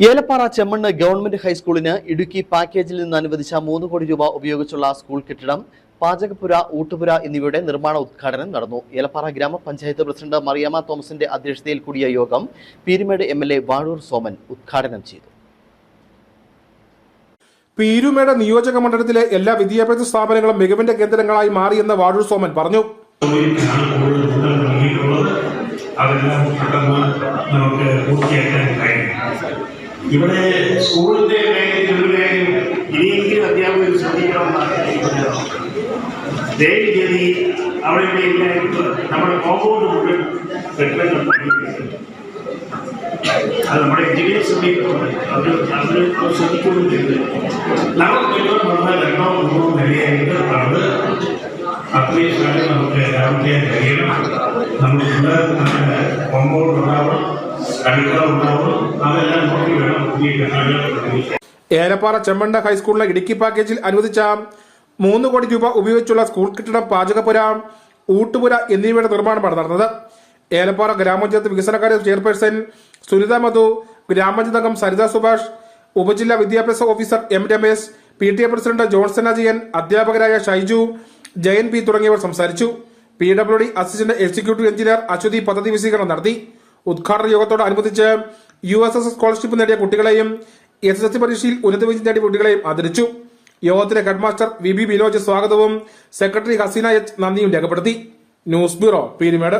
Elappara ചെമ്മണ്ണ് government ഹൈസ്കൂളിന് Idukki പാക്കേജിൽ നിന്ന് അനുവദിച്ച 3 കോടി രൂപ ഉപയോഗിച്ചുള്ള സ്കൂൾ കെട്ടിടം പാചകപ്പുര, ഊട്ടുപുര എന്നിവയുടെ നിർമ്മാണ ഉദ്ഘാടനം നടന്നു. ഏലപ്പാറ ഗ്രാമപഞ്ചായത്ത് പ്രസിഡന്റ് മറിയാമ്മ തോമസിന്റെ അധ്യക്ഷതയിൽ കൂടിയ യോഗം പീരുമേട് എംഎൽഎ വാഴൂർ സോമൻ ഉദ്ഘാടനം ചെയ്തു. പീരുമേട് നിയോജക മണ്ഡലത്തിലെ എല്ലാ വിദ്യാഭ്യാസ സ്ഥാപനങ്ങളും മികവിന്റെ കേന്ദ്രങ്ങളായി മാറിയെന്ന് വാഴൂർ സോമൻ പറഞ്ഞു. അതെല്ലാം പെട്ടെന്ന് നമുക്ക് പൂർത്തിയാക്കാൻ കഴിയും. ഇവിടെ സ്കൂളിന്റെ കാര്യത്തിൽ ഇനിയെങ്കിലും അധ്യാപകർ ശ്രദ്ധിക്കണമെന്നാണ് ദയവ് അവിടെ ഇല്ലായിട്ട് നമ്മുടെ കോമ്പൗണ്ട് മുഴുവൻ കെട്ടിടങ്ങൾ പണിയുന്നുണ്ട്. അത് നമ്മുടെ എഞ്ചിനീയർ ശ്രദ്ധിക്കുന്നുണ്ട്. അവർ ശ്രദ്ധിക്കുന്നുണ്ട്. നമുക്ക് കെട്ടിടം വന്നാൽ 2 or 3 നിലയായിട്ട് അത് അത്രയും കാലം നമുക്ക് രാവിലെ കഴിയണം. നമുക്ക് കോമ്പൗണ്ട് ഉണ്ടാവും, കളിക്കളം ഉണ്ടാവും. അതെല്ലാം നോക്കി വേണം പുതിയ കെട്ടിടങ്ങൾ. ഏലപ്പാറ ചെമ്മണ്ണ് ഹൈസ്കൂളിലെ ഇടുക്കി പാക്കേജിൽ അനുവദിച്ച 3 കോടി രൂപ ഉപയോഗിച്ചുള്ള സ്കൂൾ കെട്ടിടം, പാചകപ്പുര, ഊട്ടുപുര എന്നിവയുടെ നിർമ്മാണമാണ് നടന്നത്. ഏലപ്പാറ ഗ്രാമപഞ്ചായത്ത് വികസനകാര്യ ചെയർപേഴ്സൺ സുനിത മധു, ഗ്രാമപഞ്ചായത്ത് അംഗം സരിത സുഭാഷ്, ഉപജില്ലാ വിദ്യാഭ്യാസ officer M Ramesh, PTA president Johnson Ajayan, അധ്യാപകരായ ഷൈജു, ജയൻ പി തുടങ്ങിയവർ സംസാരിച്ചു. PWD assistant executive engineer Aswathi പദ്ധതി വിശദീകരണം നടത്തി. ഉദ്ഘാടന യോഗത്തോടനുബന്ധിച്ച് USS സ്കോളർഷിപ്പ് നേടിയ കുട്ടികളെയും SSLC പരീക്ഷയിൽ ഉന്നത വിജയം നേടിയ കുട്ടികളെയും ആദരിച്ചു. യോഗത്തിലെ ഹെഡ്മാസ്റ്റർ VB ബിനോജ് സ്വാഗതവും സെക്രട്ടറി ഹസീന H നന്ദിയും രേഖപ്പെടുത്തി. News bureau, Peermade.